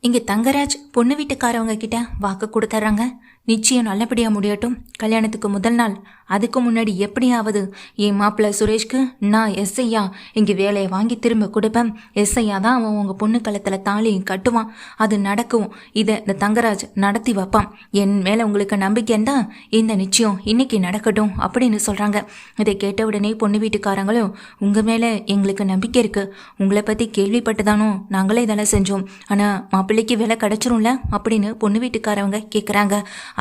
இங்கே தங்கராஜ் பொண்ணு வீட்டுக்காரவங்க கிட்ட வாக்கு கொடுத்துட்றாங்க. நிச்சயம் நல்லபடியாக முடியட்டும். கல்யாணத்துக்கு முதல் நாள் அதுக்கு முன்னாடி எப்படியாவது என் மாப்பிள்ளை சுரேஷ்க்கு நான் எஸ்ஐயா இங்கே வேலையை வாங்கி திரும்ப கொடுப்பேன். எஸ்ஐயா தான் அவன் உங்கள் பொண்ணு கழுத்தில் தாலியும் கட்டுவான். அது நடக்கும். இதை இந்த தங்கராஜ் நடத்தி வைப்பான். என் மேலே உங்களுக்கு நம்பிக்கைன்னா இந்த நிச்சயம் இன்னைக்கு நடக்கட்டும் அப்படின்னு சொல்கிறாங்க. இதை கேட்ட உடனே பொண்ணு வீட்டுக்காரங்களும் உங்கள் மேலே எங்களுக்கு நம்பிக்கை இருக்குது. உங்களை பற்றி கேள்விப்பட்டுதானோ நாங்களே இதெல்லாம் செஞ்சோம். ஆனால் மாப்பிள்ளைக்கு வேலை கிடச்சிரும்ல அப்படின்னு பொண்ணு வீட்டுக்காரவங்க கேட்குறாங்க.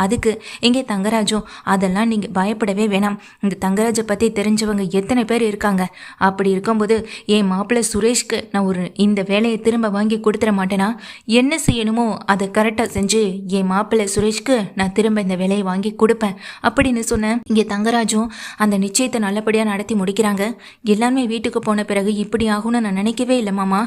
அதுக்கு இங்கே தங்கராஜும் அதெல்லாம் நீங்கள் பயப்படவே வேணாம். இந்த தங்கராஜை பற்றி தெரிஞ்சவங்க எத்தனை பேர் இருக்காங்க. அப்படி இருக்கும்போது என் மாப்பிள்ளை சுரேஷ்க்கு நான் இந்த வேலையை திரும்ப வாங்கி கொடுத்துட மாட்டேனா? என்ன செய்யணுமோ அதை கரெக்டாக செஞ்சு என் மாப்பிள்ளை சுரேஷ்க்கு நான் திரும்ப இந்த வேலையை வாங்கி கொடுப்பேன் அப்படின்னு சொன்னேன். இங்கே தங்கராஜும் அந்த நிச்சயத்தை நல்லபடியாக நடத்தி முடிக்கிறாங்க. எல்லாருமே வீட்டுக்கு போன பிறகு இப்படி ஆகும்னு நான் நினைக்கவே இல்லை மாமா.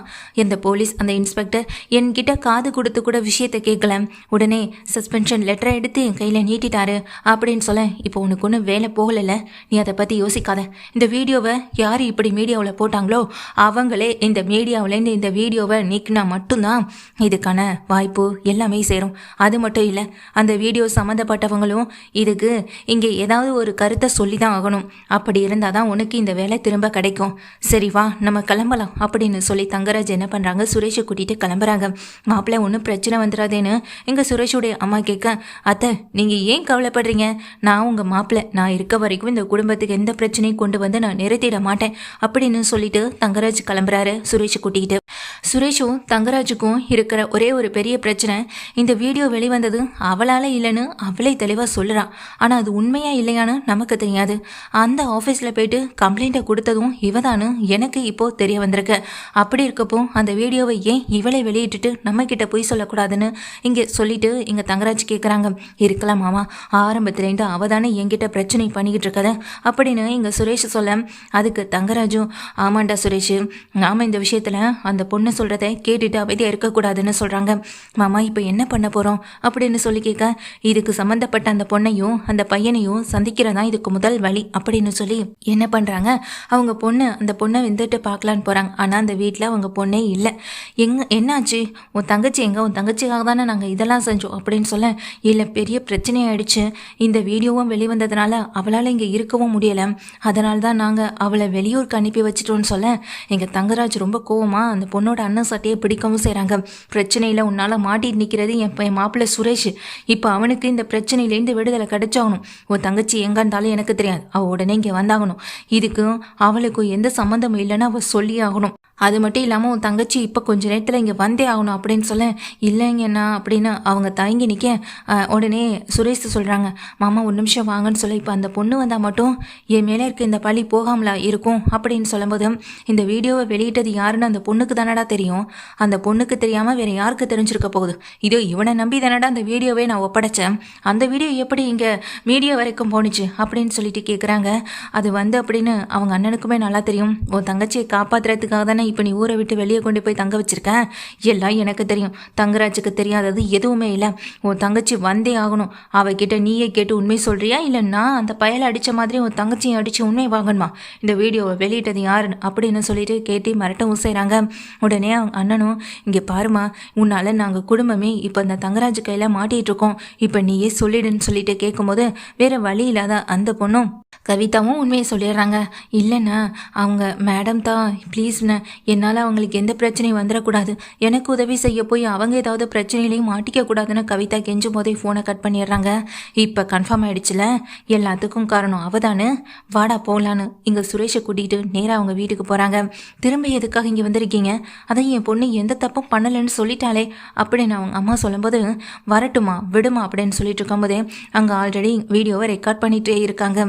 இந்த போலீஸ் அந்த இன்ஸ்பெக்டர் என்கிட்ட காது கொடுத்து கூட விஷயத்தை கேட்கல. உடனே சஸ்பென்ஷன் லெட்டரை எடுத்து என் கையில் நீட்டிட்டாரு அப்படின்னு சொல்ல, இப்போ உனக்கு ஒன்றும் வேலை போகலைல்ல, நீ அதை பற்றி யோசிக்காத. இந்த வீடியோவை யார் இப்படி மீடியாவில் போட்டாங்களோ அவங்களே இந்த மீடியாவிலேருந்து இந்த வீடியோவை நீக்கினா மட்டும்தான் இதுக்கான வாய்ப்பு எல்லாமே சேரும். அது மட்டும் இல்லை, அந்த வீடியோ சம்மந்தப்பட்டவங்களும் இதுக்கு இங்கே ஏதாவது ஒரு கருத்தை சொல்லி தான் ஆகணும். அப்படி இருந்தால் தான் உனக்கு இந்த வேலை திரும்ப கிடைக்கும். சரி வா நம்ம கிளம்பலாம் அப்படின்னு சொல்லி தங்கராஜ் என்ன பண்ணுறாங்க, சுரேஷை கூட்டிகிட்டு கிளம்புறாங்க. மாப்பிள்ளை ஒன்றும் பிரச்சனை வந்துடாதேன்னு எங்கள் சுரேஷுடைய அம்மா கேட்க, அத்தை நீங்கள் ஏன் கவலைப்படுறீங்க? நான் உங்கள் மாப்பிள்ளை, நான் இருக்க வரைக்கும் இந்த குடும்பத்துக்கு எந்த பிரச்சனையும் கொண்டு வந்து நான் நிறுத்திட மாட்டேன் அப்படின்னு சொல்லிட்டு தங்கராஜ் கிளம்புறாரு சுரேஷை கூட்டிக்கிட்டு. சுரேஷும் தங்கராஜுக்கும் இருக்கிற ஒரே ஒரு பெரிய பிரச்சனை, இந்த வீடியோ வெளிவந்தது அவளால் இல்லைன்னு அவளே தெளிவாக சொல்லுறான். ஆனால் அது உண்மையா இல்லையான்னு நமக்கு தெரியாது. அந்த ஆஃபீஸில் போயிட்டு கம்ப்ளைண்ட்டை கொடுத்ததும் இவதானு எனக்கு இப்போது தெரிய வந்திருக்கு. அப்படி இருக்கப்போ அந்த வீடியோவை ஏன் இவளை வெளியிட்டுட்டு நம்மக்கிட்ட போய் சொல்லக்கூடாதுன்னு இங்கே சொல்லிட்டு இங்கே தங்கராஜ் கேட்குறாங்க. இருக்கலாம் மாமா, ஆரம்பத்துலேருந்து அவள் தானே என்கிட்ட பிரச்சனை பண்ணிக்கிட்டு இருக்கத அப்படின்னு இங்கே சுரேஷ் சொல்ல, அதுக்கு தங்கராஜும் ஆமாண்டா சுரேஷ், நாம இந்த விஷயத்தில் அந்த பொண்ணு சொல்கிறத கேட்டுட்டு அமைதியாக இருக்கக்கூடாதுன்னு சொல்கிறாங்க. மாமா இப்போ என்ன பண்ண போகிறோம் அப்படின்னு சொல்லி கேட்க, இதுக்கு சம்மந்தப்பட்ட அந்த பொண்ணையும் அந்த பையனையும் சந்திக்கிறதா இதுக்கு முதல் வழி அப்படின்னு சொல்லி என்ன பண்ணுறாங்க, அவங்க அந்த பொண்ணை வந்துட்டு பார்க்கலான்னு போகிறாங்க. ஆனால் அந்த வீட்டில் அவங்க பொண்ணே இல்லை. என்னாச்சு, உன் தங்கச்சி எங்கே, உன் தங்கச்சிக்காக தானே நாங்கள் இதெல்லாம் செஞ்சோம் அப்படின்னு சொல்ல, இல்லை பெரிய பிரச்சனையாயிடுச்சு, இந்த வீடியோவும் வெளிவந்ததுனால அவளால் இங்கே இருக்கவும் முடியலை, அதனால தான் நாங்கள் அவளை வெளியூருக்கு அனுப்பி வச்சிட்டோன்னு சொல்ல, எங்கள் தங்கராஜ் ரொம்ப கோவமா அந்த பொண்ணோட அண்ணன் சட்டையை பிடிக்கவும் செய்கிறாங்க. பிரச்சனையில் உன்னால் மாட்டிட்டு நிற்கிறது என் மாப்பிள்ளை சுரேஷ். இப்போ அவனுக்கு இந்த பிரச்சனையிலேருந்து விடுதலை கிடைச்சாகணும். உன் தங்கச்சி எங்கே இருந்தாலும் எனக்கு தெரியாது, அவள் உடனே இங்கே வந்தாகணும். இதுக்கும் அவளுக்கும் எந்த சம்மந்தமும் இல்லைன்னு அவள் சொல்லி ஆகணும். அது மட்டும் இல்லாமல் உன் தங்கச்சி இப்போ கொஞ்ச நேரத்தில் இங்கே வந்தே ஆகணும் அப்படின்னு சொல்ல, இல்லைங்கண்ணா அப்படின்னு அவங்க தயங்கி நிற்க, உடனே சுரேஷ் சொல்கிறாங்க, மாமா ஒரு நிமிஷம் வாங்கன்னு சொல்ல, இப்போ அந்த பொண்ணு வந்தால் மட்டும் என் மேலே இருக்க இந்த பழி போகாமலா இருக்கும் அப்படின்னு சொல்லும்போது, இந்த வீடியோவை வெளியிட்டது யாருன்னு அந்த பொண்ணுக்கு தானடா தெரியும். அந்த பொண்ணுக்கு தெரியாமல் வேறு யாருக்கு தெரிஞ்சிருக்க போகுது? இதோ இவனை நம்பி தானடா அந்த வீடியோவே நான் ஒப்படைச்சேன். அந்த வீடியோ எப்படி இங்கே மீடியா வரைக்கும் போணுச்சு அப்படின்னு சொல்லிட்டு கேட்குறாங்க. அது அப்படின்னு அவங்க அண்ணனுக்குமே நல்லா தெரியும். உன் தங்கச்சியை காப்பாற்றுறதுக்காக தானே இப்போ நீ ஊரை விட்டு வெளியே கொண்டு போய் தங்க வச்சிருக்கேன். எல்லாம் எனக்கு தெரியும். தங்கராஜுக்கு தெரியாதது எதுவுமே இல்லை. உன் தங்கச்சி வந்தே ஆகணும். அவகிட்ட நீயே கேட்டு உண்மை சொல்றியா, இல்லை நான் அந்த பயலை அடித்த மாதிரி உன் தங்கச்சியை அடித்து உண்மை வாங்கணுமா? இந்த வீடியோவை வெளியிட்டது யாருன்னு அப்படின்னு சொல்லிட்டு கேட்டு மிரட்டவும் செய்கிறாங்க. உடனே அவங்க அண்ணனும், இங்கே பாருமா, உன்னால் நாங்கள் குடும்பமே இப்போ இந்த தங்கராஜ் கையில் மாட்டிகிட்டு இருக்கோம், இப்போ நீயே சொல்லிடுன்னு சொல்லிட்டு கேட்கும்போது வேறு வழி இல்லாத அந்த பொண்ணும் கவிதாவும் உண்மையை சொல்லிடுறாங்க. இல்லைண்ணா அவங்க மேடம் தான், ப்ளீஸ்ண்ணா என்னால் அவங்களுக்கு எந்த பிரச்சனையும் வந்துடக்கூடாது, எனக்கு உதவி செய்ய போய் அவங்க ஏதாவது பிரச்சனையிலையும் மாட்டிக்கக்கூடாதுன்னு கவிதா கெஞ்சும் போதே ஃபோனை கட் பண்ணிடுறாங்க. இப்போ கன்ஃபார்ம் ஆகிடுச்சுல, எல்லாத்துக்கும் காரணம் அவதானு, வாடா போகலான்னு இங்கே சுரேஷை கூட்டிகிட்டு நேராக அவங்க வீட்டுக்கு போகிறாங்க. திரும்ப எதுக்காக இங்கே வந்திருக்கீங்க? அதான் என் பொண்ணு எந்த தப்பும் பண்ணலைன்னு சொல்லிட்டாலே அப்படின்னு அவங்க அம்மா சொல்லும்போது, வரட்டுமா விடுமா அப்படின்னு சொல்லிட்டு இருக்கும்போதே அங்கே ஆல்ரெடி வீடியோவை ரெக்கார்ட் பண்ணிகிட்டே இருக்காங்க.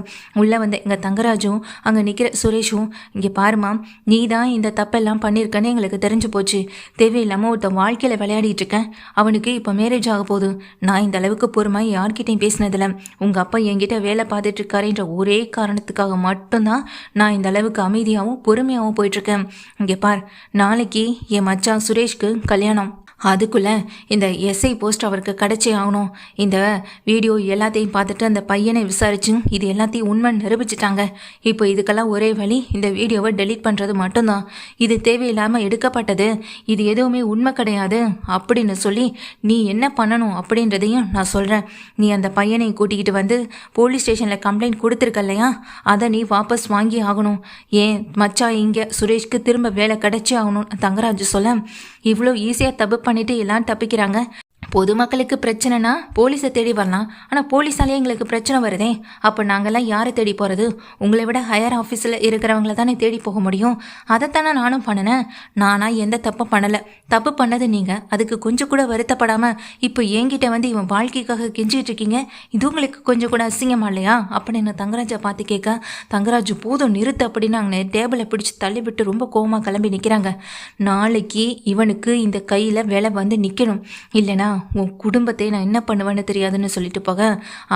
உள்ளே வந்து எங்கள் தங்கராஜும் அங்கே நிற்கிற சுரேஷும், இங்கே பாருமா, நீ தான் இந்த தப்பெல்லாம் பண்ணியிருக்கன்னு எங்களுக்கு தெரிஞ்சு போச்சு. தேவையில்லாமல் ஒருத்தன் வாழ்க்கையில் விளையாடிட்டு இருக்கேன். அவனுக்கு இப்போ மேரேஜ் ஆக போகுது. நான் இந்த அளவுக்கு பொறுமை யார்கிட்டையும் பேசினதில்ல. உங்கள் அப்பா என்கிட்ட வேலை பார்த்துட்டு இருக்காருன்ற ஒரே காரணத்துக்காக மட்டும்தான் நான் இந்த அளவுக்கு அமைதியாகவும் பொறுமையாகவும் போயிட்டுருக்கேன். இங்கே பார், நாளைக்கு என் மச்சான் சுரேஷ்க்கு கல்யாணம். அதுக்குள்ள இந்த எஸ்ஐ போஸ்ட் அவருக்கு கிடைச்சே ஆகணும். இந்த வீடியோ எல்லாத்தையும் பார்த்துட்டு அந்த பையனை விசாரிச்சு இது எல்லாத்தையும் உண்மை நிரூபிச்சிட்டாங்க. இப்போ இதுக்கெல்லாம் ஒரே வழி இந்த வீடியோவை டெலீட் பண்ணுறது மட்டும்தான். இது தேவையில்லாமல் எடுக்கப்பட்டது, இது எதுவுமே உண்மை கிடையாது அப்படின்னு சொல்லி நீ என்ன பண்ணணும் அப்படின்றதையும் நான் சொல்கிறேன். நீ அந்த பையனை கூட்டிக்கிட்டு வந்து போலீஸ் ஸ்டேஷனில் கம்ப்ளைண்ட் கொடுத்துருக்க இல்லையா, அதை நீ வாபஸ் வாங்கி ஆகணும். ஏன் மச்சா இங்கே சுரேஷ்க்கு திரும்ப வேலை கிடைச்சே ஆகணும் தங்கராஜ் சொல்ல, இவ்வளோ ஈஸியாக தப்பு பண்ணிட்டு எல்லாம் தப்பிக்கிறாங்க. பொதுமக்களுக்கு பிரச்சனைனா போலீஸை தேடி வரலாம், ஆனால் போலீஸாலே எங்களுக்கு பிரச்சனை வருதே, அப்போ நாங்கள்லாம் யாரை தேடி போகிறது? உங்களை விட ஹையர் ஆஃபீஸில் இருக்கிறவங்கள தானே தேடி போக முடியும். அதைத்தானே நானும் பண்ணினேன். நானாக எந்த தப்பும் பண்ணலை. தப்பு பண்ணது நீங்கள், அதுக்கு கொஞ்சம் கூட வருத்தப்படாமல் இப்போ என்கிட்ட வந்து இவன் வாழ்க்கைக்காக கெஞ்சிக்கிட்டு இருக்கீங்க. இது உங்களுக்கு கொஞ்சம் கூட அசிங்கமா இல்லையா அப்படின்னு தங்கராஜை பார்த்து கேட்க, தங்கராஜ் போதும் நிறுத்து அப்படின்னு அவங்க டேபிளை பிடிச்சி தள்ளி விட்டு ரொம்ப கோவமாக கிளம்பி நிற்கிறாங்க. நாளைக்கு இவனுக்கு இந்த கையில் வேலை வந்து நிற்கணும், இல்லைனா உன் குடும்பத்தை நான் என்ன பண்ணுவேன்னு தெரியாதுன்னு சொல்லிட்டு போக,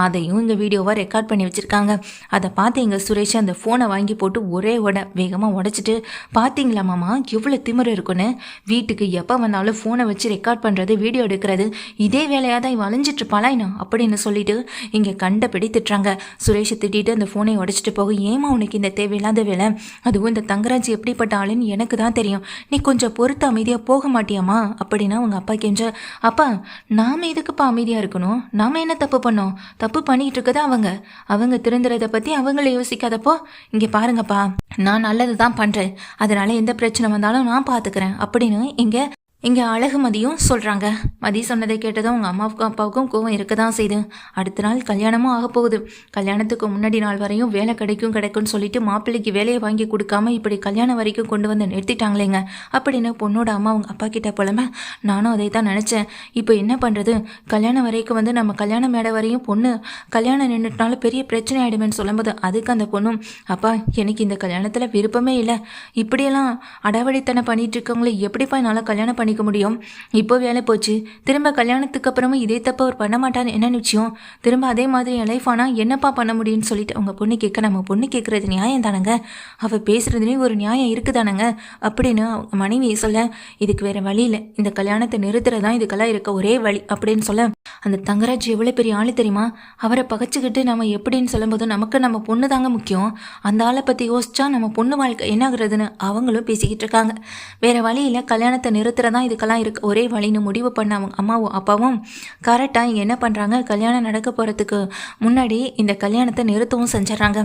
அதையும் இங்கே வீடியோவாக ரெக்கார்ட் பண்ணி வச்சுருக்காங்க. அதை பார்த்து எங்கள் சுரேஷ் அந்த ஃபோனை வாங்கி போட்டு ஒரே வேகமாக உடைச்சிட்டு, பார்த்தீங்களா மாமா எவ்வளோ திமிரு இருக்குன்னு, வீட்டுக்கு எப்போ வந்தாலும் ஃபோனை வச்சு ரெக்கார்ட் பண்ணுறது வீடியோ எடுக்கிறது இதே வேலையாக தான் இவன் அழிஞ்சிட்ருப்பாளாயினா அப்படின்னு சொல்லிட்டு இங்கே கண்டபடி திட்டுறாங்க. சுரேஷை திட்டிட்டு அந்த ஃபோனை உடைச்சிட்டு போக, ஏமா உனக்கு இந்த தேவையில்லாத வேலை, அதுவும் இந்த தங்கராஜ் எப்படிப்பட்ட ஆளுன்னு எனக்கு தான் தெரியும், நீ கொஞ்சம் பொறுத்து அமைதியாக போக மாட்டியாமா அப்படின்னா உங்கள் அப்பா கெஞ்ச, அப்பா நாம் எதுக்குப்பா அமைதியாக இருக்கணும், நாம் என்ன தப்பு பண்ணோம், தப்பு பண்ணிகிட்டு இருக்கதா அவங்க திருந்துறதை பற்றி அவங்கள யோசிக்காதப்போ, இங்கே பாருங்கப்பா நான் நல்லது தான் பண்ணுறேன், அதனால் எந்த பிரச்சனை வந்தாலும் நான் பார்த்துக்கிறேன் அப்படின்னு இங்கே அழகுமதியும் சொல்கிறாங்க. மதி சொன்னதை கேட்டதும் அவங்க அம்மாவுக்கும் அப்பாவுக்கும் கோவம் இருக்க தான் செய்யுது. அடுத்த நாள் கல்யாணமும் ஆக போகுது. கல்யாணத்துக்கு முன்னாடி நாள் வரையும் வேலை கிடைக்கும்னு சொல்லிட்டு மாப்பிள்ளைக்கு வேலையை வாங்கி கொடுக்காம இப்படி கல்யாணம் வரைக்கும் கொண்டு வந்து நிறுத்திட்டாங்களேங்க அப்படின்னு பொண்ணோட அம்மா அவங்க அப்பா கிட்ட புலம்ப, நானும் அதை தான் நினச்சேன். இப்போ என்ன பண்ணுறது, கல்யாணம் வரைக்கும் வந்து நம்ம கல்யாண மேடை வரையும் பொண்ணு கல்யாணம் நின்றுட்டாலும் பெரிய பிரச்சனை ஆகிடுமேன்னு சொல்லும்போது, அதுக்கு அந்த பொண்ணும், அப்பா எனக்கு இந்த கல்யாணத்தில் விருப்பமே இல்லை, இப்படியெல்லாம் அடாவடித்தனை பண்ணிட்டு இருக்கவங்களே எப்படிப்பா என்னால் கல்யாணம் பண்ணி முடியும், இப்போ வேலை போச்சு, திரும்ப கல்யாணத்துக்கு அப்புறமும் இதே தப்ப அவர் பண்ண மாட்டான்னு என்ன நிச்சயம், திரும்ப அதே மாதிரி என் லைஃப் ஆனால் என்னப்பா பண்ண முடியும்னு சொல்லிட்டு அவங்க பொண்ணு கேட்க, நம்ம பொண்ணு கேட்குறது நியாயம் தானங்க, அவள் பேசுறதுலேயும் ஒரு நியாயம் இருக்குதானங்க அப்படின்னு அவங்க மனைவி சொல்ல, இதுக்கு வேற வழி இல்லை, இந்த கல்யாணத்தை நிறுத்துறதான் இதுக்கெல்லாம் இருக்க ஒரே வழி அப்படின்னு சொல்ல, அந்த தங்கராஜ் எவ்வளோ பெரிய ஆளு தெரியுமா, அவரை பகைச்சிக்கிட்டு நம்ம எப்படின்னு சொல்லும்போது நமக்கு நம்ம பொண்ணு தாங்க முக்கியம், அந்த ஆளை பற்றி யோசிச்சா நம்ம பொண்ணு வாழ்க்கை என்ன ஆகுறதுன்னு அவங்களும் பேசிக்கிட்டு இருக்காங்க. வேற வழி இல்லை, கல்யாணத்தை நிறுத்துறதான் இதுக்கெல்லாம் இருக்கு ஒரே வழின்னு முடிவு பண்ண அவங்க அம்மாவும் அப்பாவும் கரெக்டாக இங்கே என்ன பண்ணுறாங்க, கல்யாணம் நடக்க போகிறதுக்கு முன்னாடி இந்த கல்யாணத்தை நிறுத்தவும் செஞ்சிடறாங்க.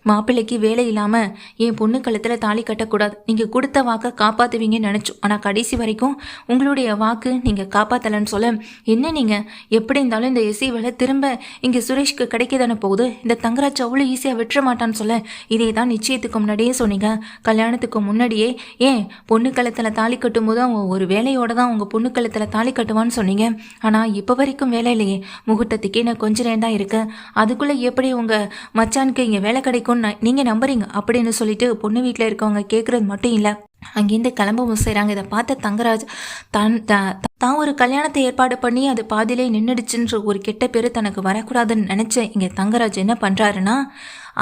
மாப்பிள்ளைக்கு வேலை இல்லாமல் என் பொண்ணு கழுத்தில் தாலி கட்டக்கூடாது, நீங்கள் கொடுத்த வாக்கை காப்பாற்றுவீங்கன்னு நினச்சோம், ஆனால் கடைசி வரைக்கும் உங்களுடைய வாக்கு நீங்கள் காப்பாற்றலைன்னு சொல்ல, என்ன நீங்கள் எப்படி இருந்தாலும் இந்த எஸ்சி வேலை திரும்ப இங்கே சுரேஷ்க்கு கிடைக்கதானே போகுது, இந்த தங்கராஜ் அவ்வளோ ஈஸியாக விட்டுற மாட்டான்னு சொல்ல, இதே தான் நிச்சயத்துக்கு முன்னாடியே சொன்னீங்க, கல்யாணத்துக்கு முன்னாடியே ஏன் பொண்ணு கழுத்தில் தாலி கட்டும்போது அவங்க ஒரு வேலையோட தான் உங்கள் பொண்ணு கழுத்தில் தாலி கட்டுவான்னு சொன்னீங்க, ஆனால் இப்போ வரைக்கும் வேலை இல்லையே, முகூர்த்தத்துக்கே நான் கொஞ்ச நேரம் தான் இருக்கேன், அதுக்குள்ளே எப்படி உங்கள் மச்சானுக்கு இங்கே வேலை கிடைக்கும்னு நீங்கள் நம்புறீங்க அப்படின்னு சொல்லிட்டு பொண்ணு வீட்டில் இருக்கவங்க கேட்குறது மட்டும் இல்லை, அங்கேருந்து கிளம்பவும் செய்கிறாங்க. இதை பார்த்த தங்கராஜ் தான் ஒரு கல்யாணத்தை ஏற்பாடு பண்ணி அது பாதியிலே நின்றுடுச்சுன்ற ஒரு கெட்ட பேர் தனக்கு வரக்கூடாதுன்னு நினச்சேன். இங்கே தங்கராஜ் என்ன பண்ணுறாருன்னா,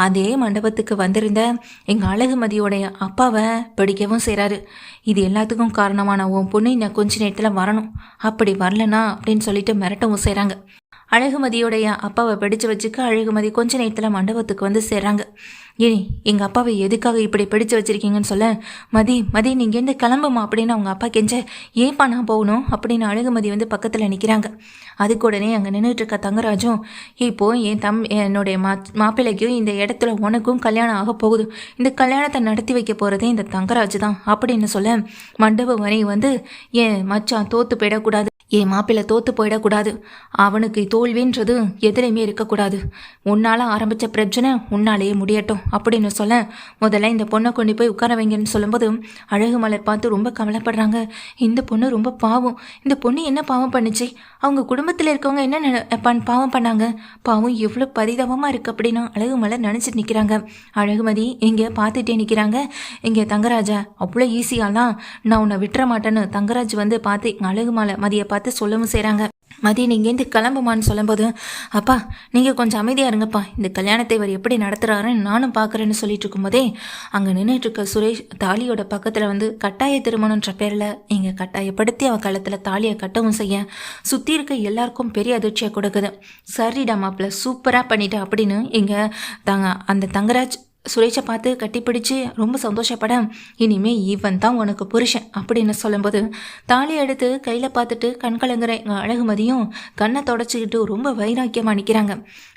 அதே மண்டபத்துக்கு வந்திருந்த எங்கள் அழகுமதியோடைய அப்பாவை பிடிக்கவும் செய்கிறாரு. இது எல்லாத்துக்கும் காரணமான உன் பொண்ணு இன்னும் கொஞ்ச நேரத்தில் வரணும், அப்படி வரலனா அப்படின்னு சொல்லிட்டு மிரட்டவும் செய்கிறாங்க. அழகுமதியோடைய அப்பாவை பிடிச்சு வச்சுக்க அழகுமதி கொஞ்ச நேரத்தில் மண்டபத்துக்கு வந்து சேர்றாங்க. ஏன் எங்கள் அப்பாவை எதுக்காக இப்படி பிடிச்சு வச்சிருக்கீங்கன்னு சொல்ல, மதி நீங்கள் எந்த கிளம்புமா அப்படின்னு அவங்க அப்பா கெஞ்ச, ஏன்ப்பா நான் போகணும் அப்படின்னு அழகுமதி வந்து பக்கத்தில் நிற்கிறாங்க. அதுக்கு உடனே அங்கே நின்றுட்டு இருக்க தங்கராஜும், இப்போ என்னுடைய மாப்பிள்ளைக்கும் இந்த இடத்துல உனக்கும் கல்யாணம் ஆக போகுது, இந்த கல்யாணத்தை நடத்தி வைக்க போகிறதே இந்த தங்கராஜ் தான் அப்படின்னு சொல்ல, மண்டபம் வரை வந்து என் மச்சான் தோற்று போயிடக்கூடாது, என் மாப்பிள்ளை தோற்று போயிடக்கூடாது, அவனுக்கு தோல்வின்றது எதுலையுமே இருக்கக்கூடாது, உன்னால் ஆரம்பித்த பிரச்சனை உன்னாலேயே முடியட்டும் அப்படின்னு சொல்ல, முதல்ல இந்த பொண்ணை கொண்டு போய் உட்கார வைங்கன்னு சொல்லும்போது அழகு மலர் பார்த்து ரொம்ப கவலைப்படுறாங்க. இந்த பொண்ணு ரொம்ப பாவம், இந்த பொண்ணு என்ன பாவம் பண்ணுச்சு, அவங்க குடும்பத்தில் இருக்கவங்க என்ன பாவம் பண்ணாங்க, பாவம் எவ்வளோ பரிதாபமாக இருக்குது அப்படின்னு அழகு மலர் நினச்சிட்டு நிற்கிறாங்க. அழகுமதி இங்கே பார்த்துட்டே நிற்கிறாங்க. இங்கே தங்கராஜா அவ்வளோ ஈஸியாலாம் நான் உன்னை விட்டுற மாட்டேன்னு தங்கராஜ் வந்து பார்த்து அழகு மதியை பார்த்து சொல்லவும் செய்கிறாங்க. மதி நீங்கேருந்து கிளம்புமான்னு சொல்லும்போது, அப்பா நீங்கள் கொஞ்சம் அமைதியாக இருங்கப்பா, இந்த கல்யாணத்தை இவர் எப்படி நடத்துகிறாருன்னு நானும் பார்க்குறேன்னு சொல்லிட்டு இருக்கும்போதே அங்கே நின்றுட்டுருக்க சுரேஷ் தாலியோட பக்கத்தில் வந்து கட்டாய திருமணன்ற பேரில் இங்கே கட்டாயப்படுத்தி அவள் கழுத்தில் தாலியை கட்டவும் செய்ய சுற்றி இருக்க எல்லாருக்கும் பெரிய அதிர்ச்சியை கொடுக்குது. சரிடா மாப்பிள்ள சூப்பராக பண்ணிட்டா அப்படின்னு இங்கே அந்த தங்கராஜ் சுரேஷை பார்த்து கட்டிப்பிடிச்சு ரொம்ப சந்தோஷப்பட, இனிமே இவன் தான் உனக்கு புருஷன் அப்படின்னு சொல்லும்போது தாலி எடுத்து கையில் பார்த்துட்டு கண்கலங்குற எங்கள் அழகுமதியும் கண்ணை தொடச்சிக்கிட்டு ரொம்ப வைராக்கியமாக நிற்கிறாங்க.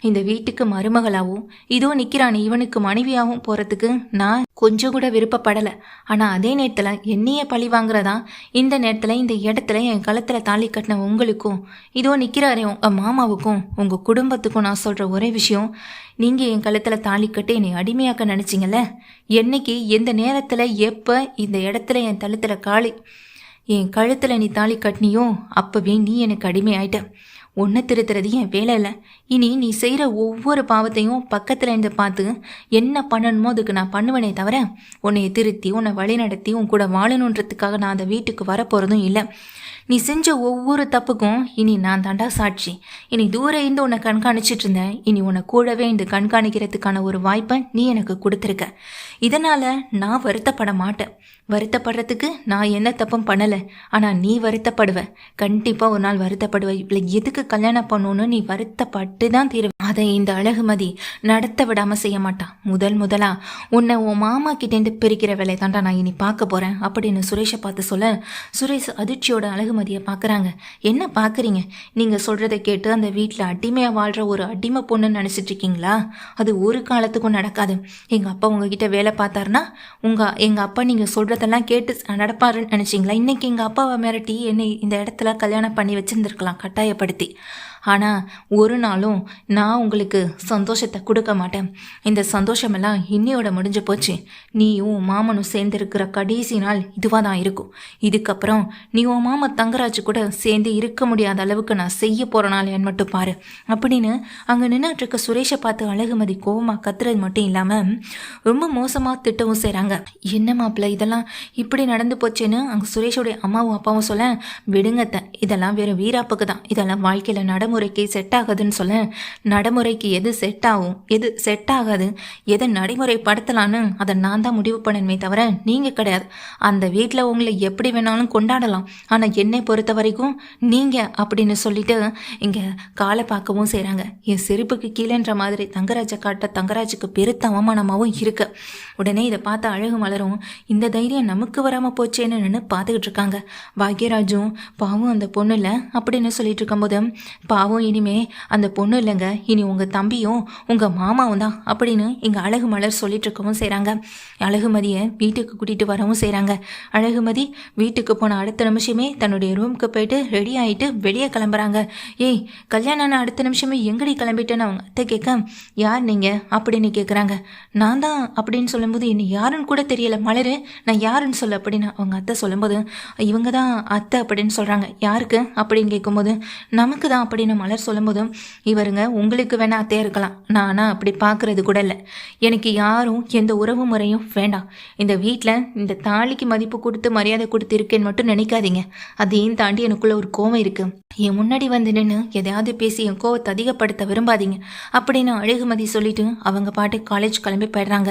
இந்த வீட்டுக்கு மருமகளாகவும் இதோ நிற்கிறான் இவனுக்கு மனைவியாகவும் போகிறதுக்கு நான் கொஞ்சம் கூட விருப்பப்படலை. ஆனால் அதே நேரத்தில் என்னையே பழி வாங்குறதா இந்த நேரத்தில் இந்த இடத்துல என் கழுத்தில் தாலி கட்டின உங்களுக்கும் இதோ நிற்கிறாரே உங்கள் மாமாவுக்கும் உங்கள் குடும்பத்துக்கும் நான் சொல்கிற ஒரே விஷயம், நீங்கள் என் கழுத்தில் தாலி கட்டி என்னை அடிமையாக்க நினச்சிங்கல்ல, என்னைக்கு எந்த நேரத்தில் எப்போ இந்த இடத்துல என் கழுத்தில் நீ தாலி கட்டினியோ அப்போவே நீ எனக்கு அடிமை ஆயிட்ட. ஒன்றை திருத்துறது என் வேலை இல்லை. இனி நீ செய்கிற ஒவ்வொரு பாவத்தையும் பக்கத்தில் இருந்து பார்த்து என்ன பண்ணணுமோ அதுக்கு நான் பண்ணுவேனே தவிர உன்னை திருத்தி உன்னை வழி நடத்தி உன் கூட வாழணுன்றதுக்காக நான் அந்த வீட்டுக்கு வரப்போகிறதும் இல்லை. நீ செஞ்ச ஒவ்வொரு தப்புக்கும் இனி நான் தாண்டா சாட்சி. இனி தூரம் இருந்து உன்னை கண்காணிச்சிட்டு இருந்தேன், இனி உன்னை கூடவே இந்த கண்காணிக்கிறதுக்கான ஒரு வாய்ப்பை நீ எனக்கு கொடுத்துருக்க. இதனால் நான் வருத்தப்பட மாட்டேன். வருத்தப்படுறதுக்கு நான் எந்த தப்பும் பண்ணலை. ஆனால் நீ வருத்தப்படுவ, கண்டிப்பாக ஒரு நாள் வருத்தப்படுவ. இல்லை எதுக்கு கல்யாணம் பண்ணணும்னு நீ வருத்தப்பட்டு தான் தீருவ. அதை இந்த அழகுமதி நடத்த விடாமல் செய்ய மாட்டான். முதலா உன்னை உன் மாமா கிட்டேருந்து பிரிக்கிற வேலையை தாண்டா நான் இனி பார்க்க போகிறேன் அப்படின்னு சுரேஷை பார்த்து சொல்ல, சுரேஷ் அதிர்ச்சியோட அழகுமதியை பார்க்குறாங்க. என்ன பார்க்குறீங்க? நீங்கள் சொல்கிறத கேட்டு அந்த வீட்டில் அடிமையாக வாழ்கிற ஒரு அடிமை பொண்ணுன்னு நினச்சிட்டு இருக்கீங்களா? அது ஒரு காலத்துக்கும் நடக்காது. எங்கள் அப்பா உங்ககிட்ட வேலை பார்த்தாருன்னா எங்கள் அப்பா நீங்கள் சொல்கிறதெல்லாம் கேட்டு நடப்பாருன்னு நினச்சிங்களா? இன்றைக்கி எங்கள் அப்பாவை மிரட்டி என்னை இந்த இடத்துல கல்யாணம் பண்ணி வச்சுருந்துருக்கலாம் கட்டாயப்படுத்தி. ஆனால் ஒரு நாளும் நான் உங்களுக்கு சந்தோஷத்தை கொடுக்க மாட்டேன். இந்த சந்தோஷமெல்லாம் இன்னையோட முடிஞ்சு போச்சு. நீயும் மாமனும் சேர்ந்துருக்கிற கடைசி நாள் இதுவாக தான் இருக்கும். இதுக்கப்புறம் நீ உன் மாமா தங்கராஜ் கூட சேர்ந்து இருக்க முடியாத அளவுக்கு நான் செய்ய போகிற நாள் என் மட்டும் பாரு அப்படின்னு அங்கே நின்றுட்டுருக்க சுரேஷை பார்த்து அழகுமதி கோவமாக கத்துறது மட்டும் இல்லாமல் ரொம்ப மோசமாக திட்டவும் செய்கிறாங்க. என்ன மாப்பிள்ள இதெல்லாம் இப்படி நடந்து போச்சேன்னு அங்கே சுரேஷோடைய அம்மாவும் அப்பாவும் சொல்ல, விடுங்கத்த இதெல்லாம் வெறும் வீராப்புக்கு தான், இதெல்லாம் வாழ்க்கையில் நடைமுறைக்கு செட் ஆகாதுன்னு சொல்ல, நடைமுறைக்கு எது செட் ஆகும் எது செட் ஆகாது எதை நடைமுறைப்படுத்தலான்னு அதை நான் தான் முடிவு பண்ணணுமே தவிர நீங்கள் கிடையாது. அந்த வீட்டில் உங்களை எப்படி வேணாலும் கொண்டாடலாம், ஆனால் என்னை பொறுத்த வரைக்கும் நீங்கள் அப்படின்னு சொல்லிட்டு இங்கே காலை பார்க்கவும் செய்கிறாங்க. என் செருப்புக்கு கீழேன்ற மாதிரி தங்கராஜை காட்ட தங்கராஜுக்கு பெருத்த அவமானமாகவும் இருக்கு. உடனே இதை பார்த்து அழகு மலரும் இந்த தைரியம் நமக்கு வராமல் போச்சேன்னு நின்று பார்த்துக்கிட்டு இருக்காங்க. பாக்யராஜும் பாவம் அந்த பொண்ணு இல்லை அப்படின்னு சொல்லிட்டு இருக்கும்போது, பாவம் இனிமே அந்த பொண்ணு இல்லைங்க, இனி உங்கள் தம்பியும் உங்கள் மாமாவும் தான் அப்படின்னு இங்கே அழகு மலர் சொல்லிட்டு இருக்கவும் செய்கிறாங்க. அழகுமதியை வீட்டுக்கு கூட்டிகிட்டு வரவும் செய்கிறாங்க. அழகுமதி வீட்டுக்கு போன அடுத்த நிமிஷமே தன்னுடைய ரூமுக்கு போயிட்டு ரெடி ஆகிட்டு வெளியே கிளம்புறாங்க. ஏய் கல்யாணம் அடுத்த நிமிஷமே எங்கடி கிளம்பிட்டேன்னு அவங்க அத்தை கேட்க, யார் நீங்கள் அப்படின்னு கேட்குறாங்க. நான் தான் அப்படின்னு சொல்லும்போது, என்ன யாருன்னு கூட தெரியல மலரு, நான் யாருன்னு சொல்ல அப்படின்னு அவங்க அத்தை சொல்லும்போது, இவங்க தான் அத்தை அப்படின்னு சொல்கிறாங்க. யாருக்கு அப்படின்னு கேட்கும்போது, நமக்கு தான் அப்படின்னு மலர் சொல்லும்போதும், இவருங்க உங்களுக்கு வேணா அத்தையாக இருக்கலாம், நானா அப்படி பார்க்குறது கூட இல்லை. எனக்கு யாரும் எந்த உறவு முறையும் வேண்டாம். இந்த வீட்டில் இந்த தாலிக்கு மதிப்பு கொடுத்து மரியாதை கொடுத்து இருக்கேன்னு மட்டும் நினைக்காதீங்க. அதையும் தாண்டி எனக்குள்ள ஒரு கோவம் இருக்குது. என் முன்னாடி வந்து நின்று எதையாவது பேசி என் கோவத்தை அதிகப்படுத்த விரும்பாதீங்க அப்படின்னு அழகுமதி சொல்லிட்டு அவங்க பாட்டு காலேஜ் கிளம்பி போயிடுறாங்க.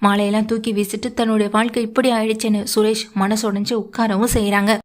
மாலையெல்லாம் தூக்கி வீசிட்டு தன்னுடைய வாழ்க்கை இப்படி ஆயிடுச்சுன்னு சுரேஷ் மனசுடைஞ்சு உட்காரவும் செய்கிறாங்க.